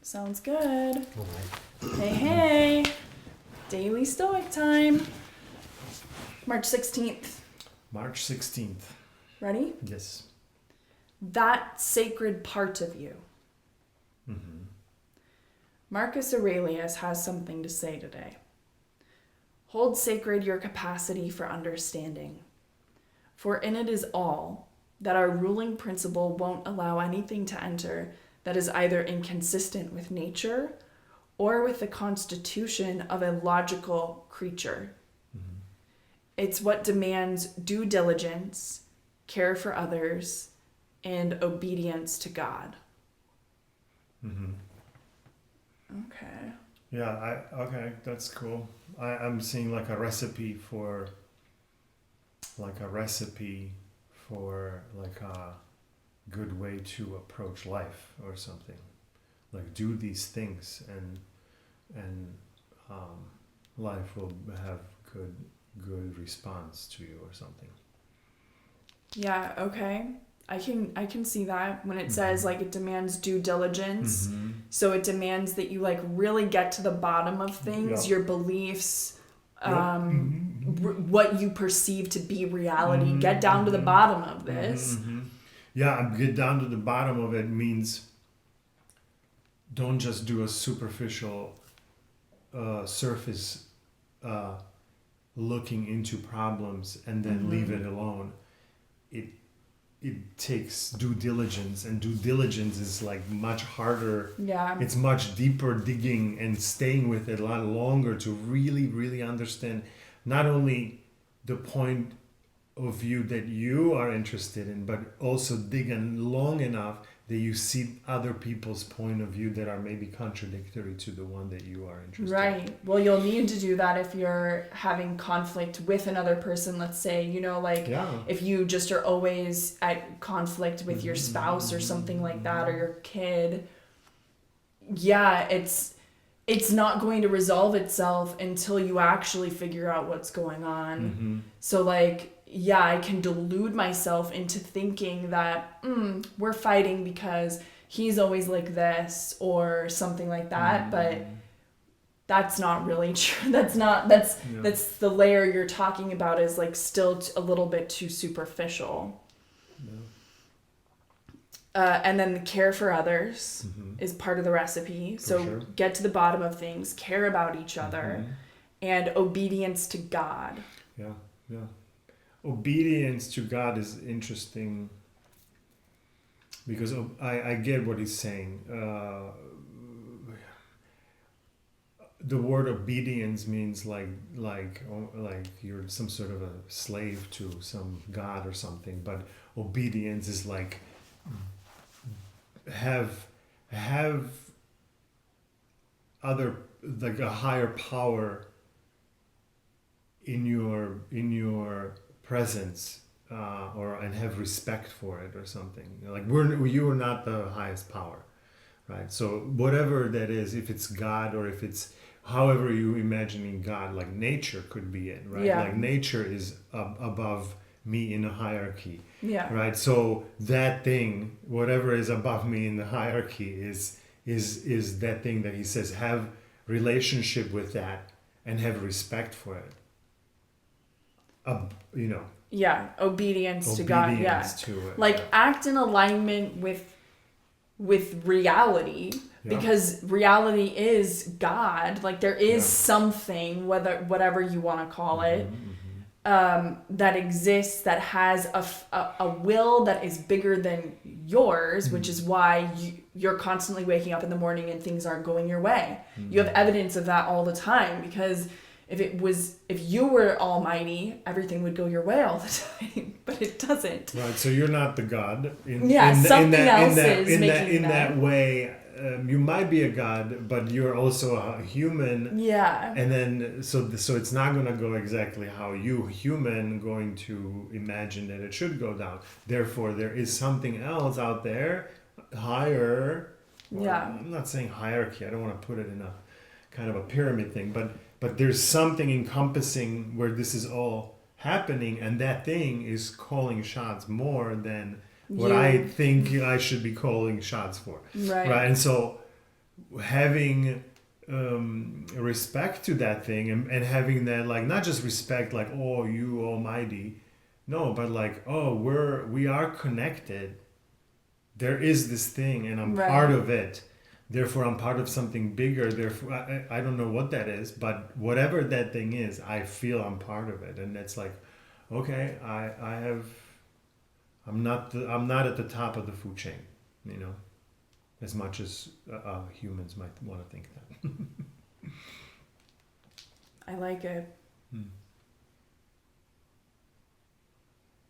Sounds good. All right. Hey. Daily Stoic time. March 16th. March 16th. Ready? Yes. That sacred part of you. Mm-hmm. Marcus Aurelius has something to say today. Hold sacred your capacity for understanding, for in it is all that our ruling principle won't allow anything to enter that is either inconsistent with nature or with the constitution of a logical creature. Mm-hmm. It's what demands due diligence, care for others, and obedience to God. Mm-hmm. Okay. Yeah, okay, that's cool. I'm seeing like a recipe for like a good way to approach life or something. Like do these things and life will have good response to you or something. Yeah, okay. I can see that when it Mm-hmm. says like it demands due diligence. Mm-hmm. So it demands that you like really get to the bottom of things, Yeah. your beliefs, Yeah. Mm-hmm. what you perceive to be reality. Mm-hmm. Get down to the Mm-hmm. bottom of this. Mm-hmm. Yeah, get down to the bottom of it means don't just do a superficial surface looking into problems and then leave it alone. It takes due diligence, and due diligence is like much harder. Yeah. It's much deeper digging and staying with it a lot longer to really, really understand not only the point of view that you are interested in, but also dig in long enough that you see other people's point of view that are maybe contradictory to the one that you are interested in. Right. Well, you'll need to do that if you're having conflict with another person. Let's say, if you just are always at conflict with your spouse or something like that, or your kid. Yeah, it's not going to resolve itself until you actually figure out what's going on. Mm-hmm. So I can delude myself into thinking that we're fighting because he's always like this or something like that, but that's not really true. That's the layer you're talking about is like still a little bit too superficial. And then the care for others is part of the recipe. So get to the bottom of things, care about each other, and obedience to God. Yeah. Obedience to God is interesting because I get what he's saying. The word obedience means like you're some sort of a slave to some god or something, but obedience is like have other, like a higher power in your presence, and have respect for it or something. Like you are not the highest power, right? So whatever that is, if it's God or if it's however you imagining God, like nature could be it, right? Yeah. Like nature is above me in a hierarchy, Yeah. right? So that thing, whatever is above me in the hierarchy, is that thing that he says have relationship with that and have respect for it. Yeah, obedience to God. Yeah, to it, like act in alignment with reality, because reality is God. Like there is something, whatever you want to call it, that exists, that has a will that is bigger than yours, which is why you're constantly waking up in the morning and things aren't going your way. You have evidence of that all the time, because if you were almighty, everything would go your way all the time, but it doesn't. Right. So you're not the God. In that way. You might be a god, but you're also a human. Yeah. And then so it's not going to go exactly how you human going to imagine that it should go down. Therefore, there is something else out there, higher. Well, I'm not saying hierarchy. I don't want to put it in a kind of a pyramid thing, but there's something encompassing where this is all happening, and that thing is calling shots more than what I think I should be calling shots for. Right. And so having respect to that thing, and having that, like, not just respect, like, oh, you almighty, no, but like, oh, we are connected. There is this thing, and I'm part of it. Therefore, I'm part of something bigger. Therefore, I don't know what that is, but whatever that thing is, I feel I'm part of it, and it's like, okay, I'm not at the top of the food chain, you know, as much as humans might want to think that. I like it.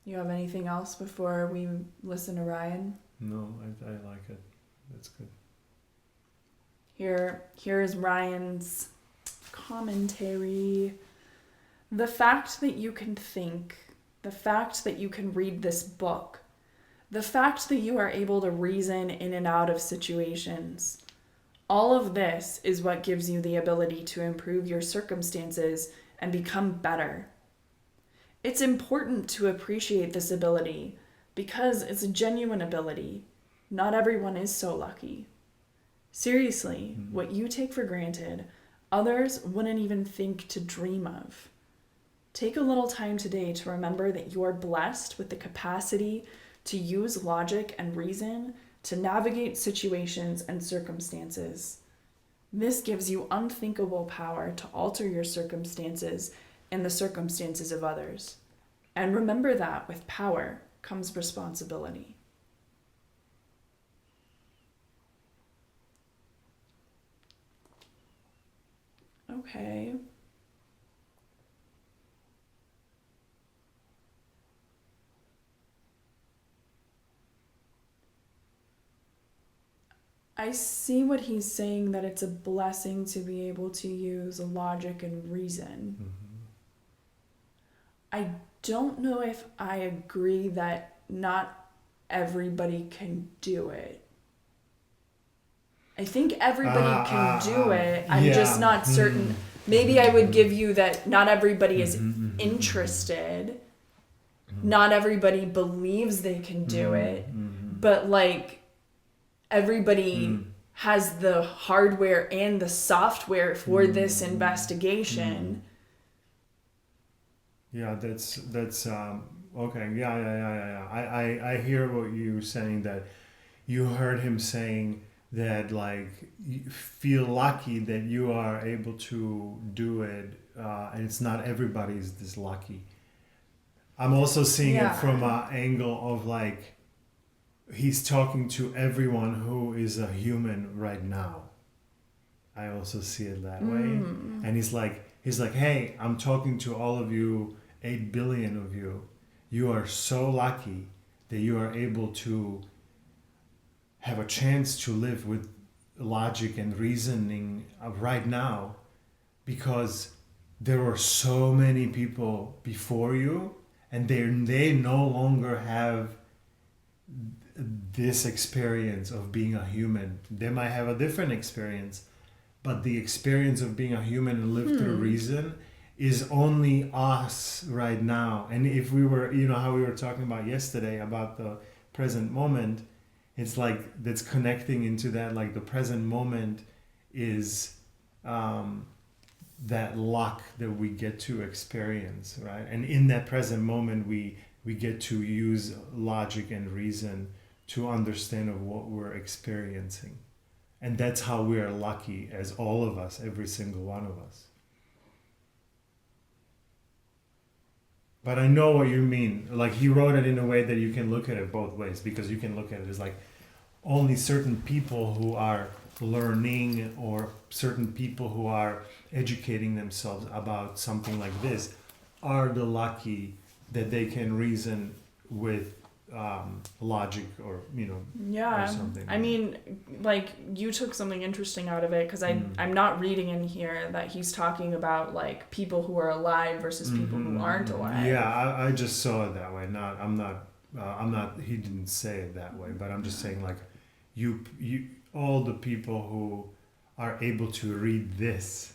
You have anything else before we listen to Ryan? No, I like it. That's good. Here's Ryan's commentary. The fact that you can think, the fact that you can read this book, the fact that you are able to reason in and out of situations, all of this is what gives you the ability to improve your circumstances and become better. It's important to appreciate this ability because it's a genuine ability. Not everyone is so lucky. Seriously, what you take for granted, others wouldn't even think to dream of. Take a little time today to remember that you're blessed with the capacity to use logic and reason to navigate situations and circumstances. This gives you unthinkable power to alter your circumstances and the circumstances of others. And remember that with power comes responsibility. Okay. I see what he's saying, that it's a blessing to be able to use logic and reason. I don't know if I agree that not everybody can do it. I think everybody can do it. I'm just not certain. Maybe I would give you that not everybody is interested. Not everybody believes they can do it. But like, everybody has the hardware and the software for this investigation. Yeah, that's okay. Yeah. I hear what you're saying, that you heard him saying that, like, you feel lucky that you are able to do it, and it's not everybody's this lucky. I'm also seeing it from an angle of, like, he's talking to everyone who is a human right now. I also see it that way. And he's like, hey, I'm talking to all of you, 8 billion of you. You are so lucky that you are able to have a chance to live with logic and reasoning right now, because there were so many people before you, and they no longer have this experience of being a human. They might have a different experience, but the experience of being a human and live through reason is only us right now. And if we were, you know, how we were talking about yesterday about the present moment, it's like that's connecting into that, like the present moment is that luck that we get to experience, right? And in that present moment, we get to use logic and reason to understand of what we're experiencing. And that's how we are lucky, as all of us, every single one of us. But I know what you mean. Like, he wrote it in a way that you can look at it both ways, because you can look at it as like only certain people who are learning, or certain people who are educating themselves about something like this are the lucky that they can reason with logic, or, you know, or something. I mean, like, you took something interesting out of it, because I'm not reading in here that he's talking about like people who are alive versus people who aren't alive. Yeah, I just saw it that way. I'm not. He didn't say it that way, but I'm just saying, like, you all the people who are able to read this,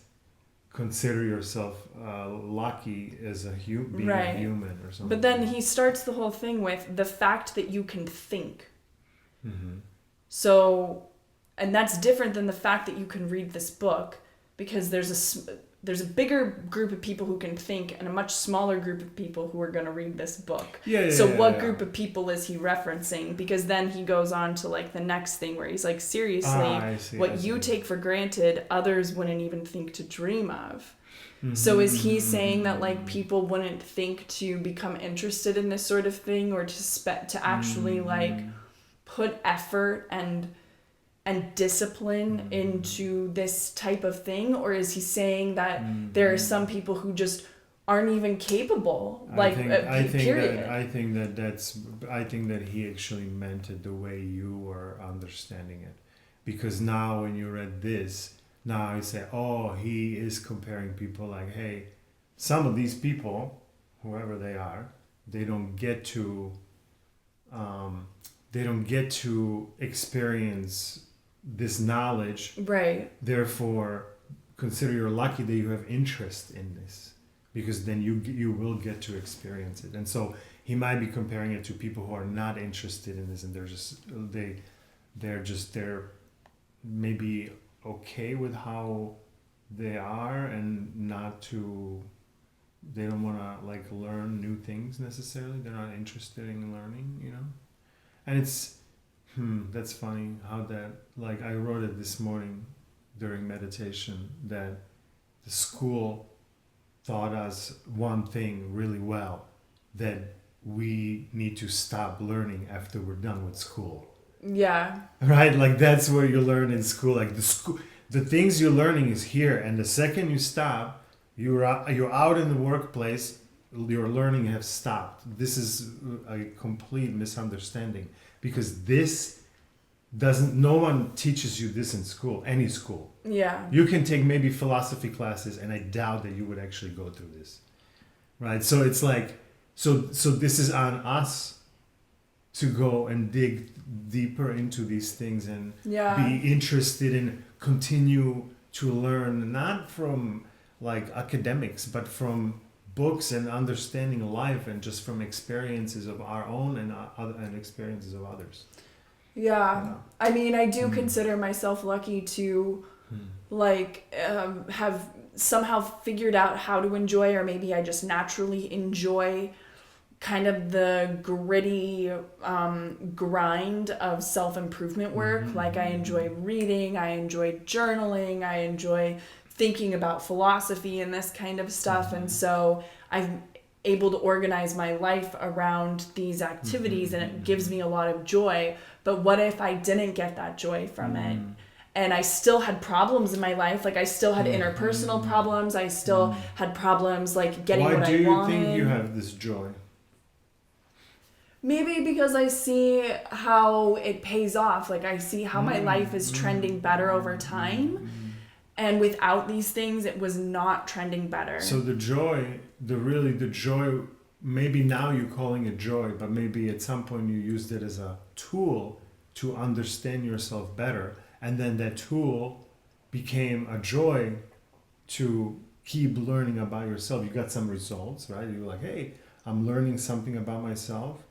consider yourself lucky as being a human or something. But then he starts the whole thing with the fact that you can think. So And that's different than the fact that you can read this book, because there's a bigger group of people who can think and a much smaller group of people who are going to read this book. So what group of people is he referencing? Because then he goes on to like the next thing where he's like, seriously, what you take for granted, others wouldn't even think to dream of. So is he saying that like people wouldn't think to become interested in this sort of thing, or to actually like put effort and discipline into this type of thing? Or is he saying that there are some people who just aren't even capable? Like, I think that he actually meant it the way you were understanding it, because now when you read this, now I say, oh, he is comparing people like, hey, some of these people, whoever they are, they don't get to experience this knowledge. Right. Therefore, consider you're lucky that you have interest in this, because then you will get to experience it. And so he might be comparing it to people who are not interested in this, and they're maybe okay with how they are, and they don't want to like learn new things necessarily. They're not interested in learning, and it's that's funny how that, like, I wrote it this morning during meditation, that the school taught us one thing really well, that we need to stop learning after we're done with school. Yeah. Right? Like, that's where you learn in school. Like, the things you're learning is here, and the second you stop, you're out in the workplace, your learning has stopped. This is a complete misunderstanding, because no one teaches you this in school, any school. Yeah. You can take maybe philosophy classes, and I doubt that you would actually go through this. Right? So it's like, so this is on us to go and dig deeper into these things and be interested in continue to learn, not from like academics, but from books and understanding life, and just from experiences of our own and experiences of others. Yeah. I mean, I do consider myself lucky to like have somehow figured out how to enjoy, or maybe I just naturally enjoy kind of the gritty grind of self-improvement work. Like, I enjoy reading, I enjoy journaling, I enjoy thinking about philosophy and this kind of stuff. And so I'm able to organize my life around these activities, and it gives me a lot of joy. But what if I didn't get that joy from it? And I still had problems in my life. Like, I still had interpersonal problems. I still had problems like getting what I wanted. Why do you think you have this joy? Maybe because I see how it pays off. Like, I see how my life is trending better over time. And without these things, it was not trending better. So the joy, maybe now you're calling it joy, but maybe at some point you used it as a tool to understand yourself better. And then that tool became a joy to keep learning about yourself. You got some results, right? You're like, hey, I'm learning something about myself.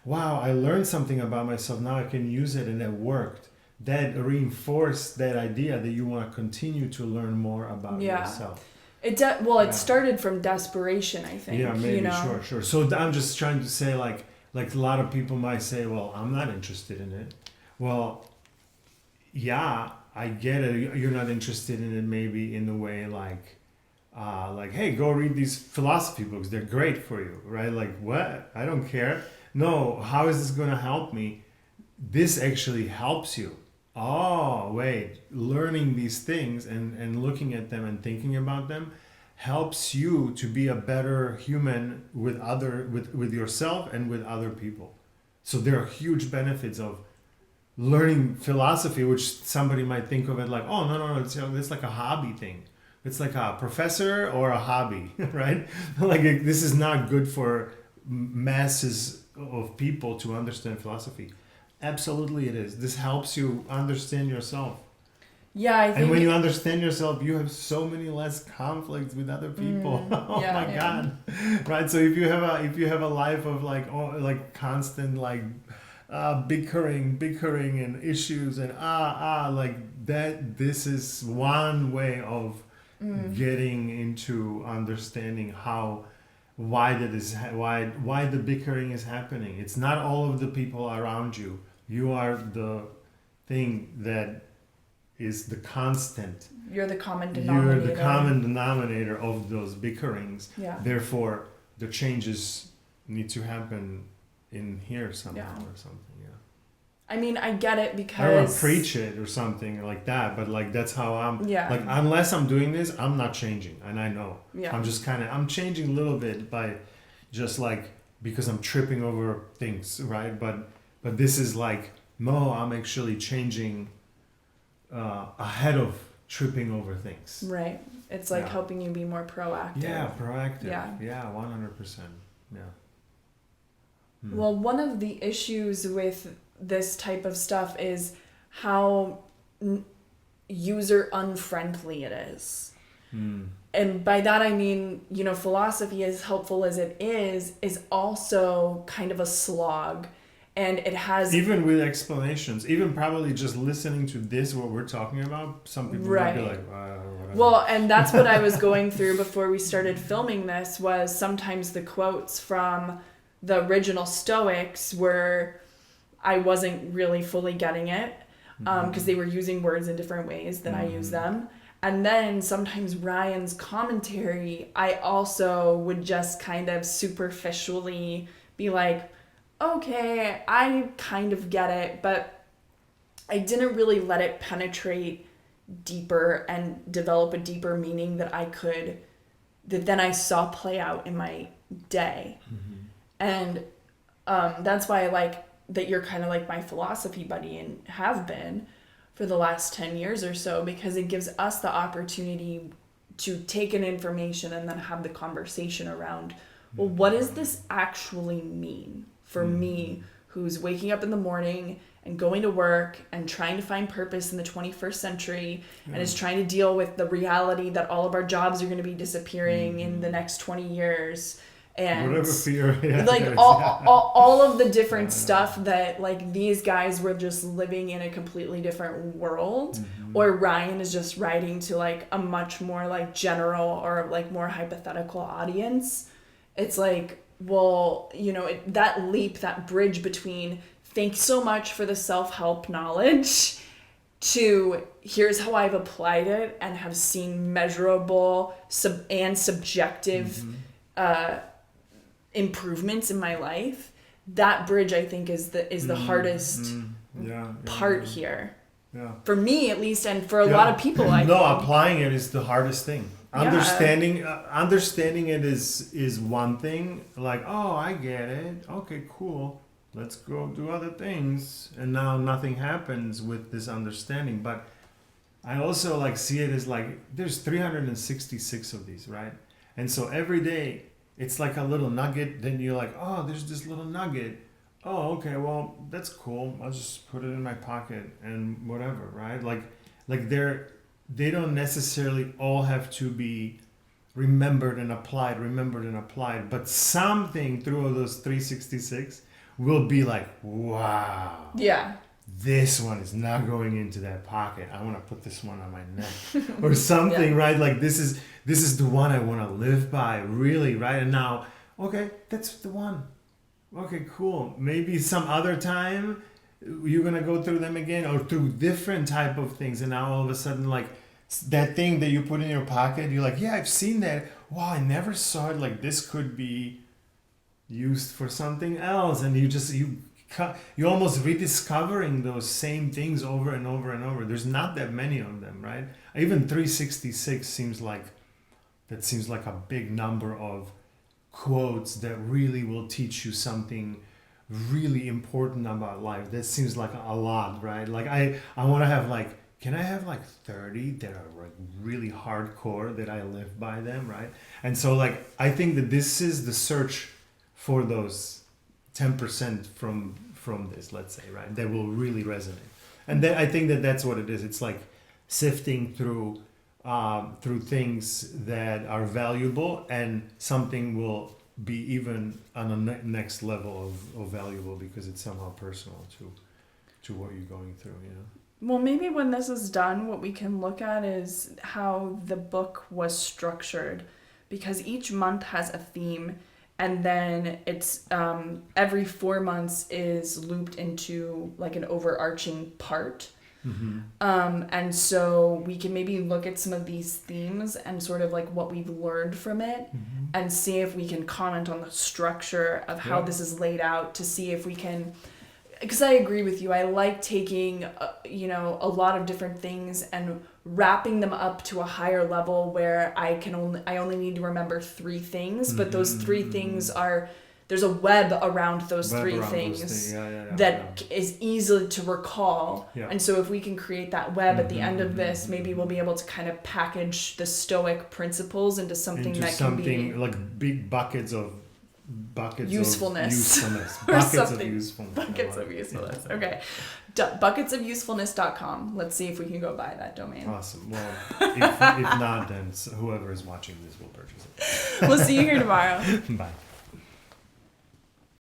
Wow, I learned something about myself. Now I can use it, and it worked. That reinforced that idea that you want to continue to learn more about yourself. It started from desperation, I think. Yeah, maybe, sure. So I'm just trying to say, like a lot of people might say, well, I'm not interested in it. Well, yeah, I get it. You're not interested in it maybe in the way like, hey, go read these philosophy books. They're great for you, right? Like, what? I don't care. No, how is this going to help me? This actually helps you. Oh, wait, learning these things and looking at them and thinking about them helps you to be a better human with yourself and with other people. So there are huge benefits of learning philosophy, which somebody might think of it like, oh, no, it's like a hobby thing. It's like a professor or a hobby, right? Like, this is not good for masses of people to understand philosophy. Absolutely it is. This helps you understand yourself. Yeah, I think. And when you understand yourself, you have so many less conflicts with other people. God. Right? So if you have a life of like constant like bickering and issues and like that. This is one way of getting into understanding why the bickering is happening. It's not all of the people around you. You are the thing that is the constant. You're the common denominator. You're the common denominator of those bickerings. Yeah. Therefore, the changes need to happen in here somehow or something. Yeah. I mean, I get it because I don't want to preach it or something like that, but like that's how I'm. Yeah. Like unless I'm doing this, I'm not changing, and I know. Yeah. I'm just I'm changing a little bit by, just like because I'm tripping over things, right? But this is like no, I'm actually changing ahead of tripping over things. Right. It's like helping you be more proactive. Yeah, proactive. Yeah. Yeah, 100%. Yeah. Well, one of the issues with this type of stuff is how user unfriendly it is. And by that I mean, philosophy, as helpful as it is also kind of a slog. And it has... Even with explanations, even probably just listening to this, what we're talking about, some people might be like, whatever. Well, and that's what I was going through before we started filming this, was sometimes the quotes from the original Stoics where I wasn't really fully getting it, because they were using words in different ways than I use them. And then sometimes Ryan's commentary, I also would just kind of superficially be like, okay, I kind of get it, but I didn't really let it penetrate deeper and develop a deeper meaning that then I saw play out in my day. And that's why I like that you're kind of like my philosophy buddy and have been for the last 10 years or so, because it gives us the opportunity to take in information and then have the conversation around, well, what does this actually mean for me, who's waking up in the morning and going to work and trying to find purpose in the 21st century and is trying to deal with the reality that all of our jobs are going to be disappearing in the next 20 years. And whatever fear, like all of the different stuff that like these guys were just living in a completely different world, or Ryan is just writing to like a much more like general or like more hypothetical audience. It's like, well, that bridge between thanks so much for the self-help knowledge to here's how I've applied it and have seen measurable and subjective improvements in my life. That bridge, I think, is the hardest part here. Yeah. For me, at least, and for a lot of people. Applying it is the hardest thing. Understanding it is one thing. Like, oh, I get it. Okay, cool. Let's go do other things. And now nothing happens with this understanding. But I also like see it as like there's 366 of these, right? And so every day it's like a little nugget. Then you're like, oh, there's this little nugget. Oh, okay, well, that's cool. I'll just put it in my pocket and whatever, right? Like they don't necessarily all have to be remembered and applied, but something through all those 366 will be like, wow. Yeah. This one is not going into that pocket. I want to put this one on my neck or something, right? Like this is the one I want to live by, really, right? And now, okay, that's the one. Okay, cool. Maybe some other time you're going to go through them again or through different type of things. And now all of a sudden, like that thing that you put in your pocket, you're like, yeah, I've seen that. Wow, I never saw it. Like this could be used for something else. And you're almost rediscovering those same things over and over and over. There's not that many of them, right? Even 366 seems like a big number of quotes that really will teach you something really important about life. That seems like a lot, right? Like I want to have like, can I have like 30 that are like really hardcore that I live by them, right? And so like I think that this is the search for those 10% from this, let's say, right? That will really resonate. And then I think that that's what it is. It's like sifting through things that are valuable, and something will be even on a next level of valuable because it's somehow personal to what you're going through, you know. Well, maybe when this is done, what we can look at is how the book was structured, because each month has a theme, and then it's every 4 months is looped into like an overarching part. Mm-hmm. And so we can maybe look at some of these themes and sort of like what we've learned from it, Mm-hmm. and see if we can comment on the structure of how Yeah. this is laid out, to see if we can, because I agree with you. I like taking, a lot of different things and wrapping them up to a higher level where I only need to remember 3 things, but those 3 things there's a web around those 3 things that is easy to recall. Yeah. And so if we can create that web at the end of this, maybe we'll be able to kind of package the Stoic principles into something can be like big buckets usefulness. of Or buckets of something. usefulness. Buckets of usefulness. Okay. Bucketsofusefulness.com. Let's see if we can go buy that domain. Awesome. Well, if not, then whoever is watching this will purchase it. We'll see you here tomorrow. Bye.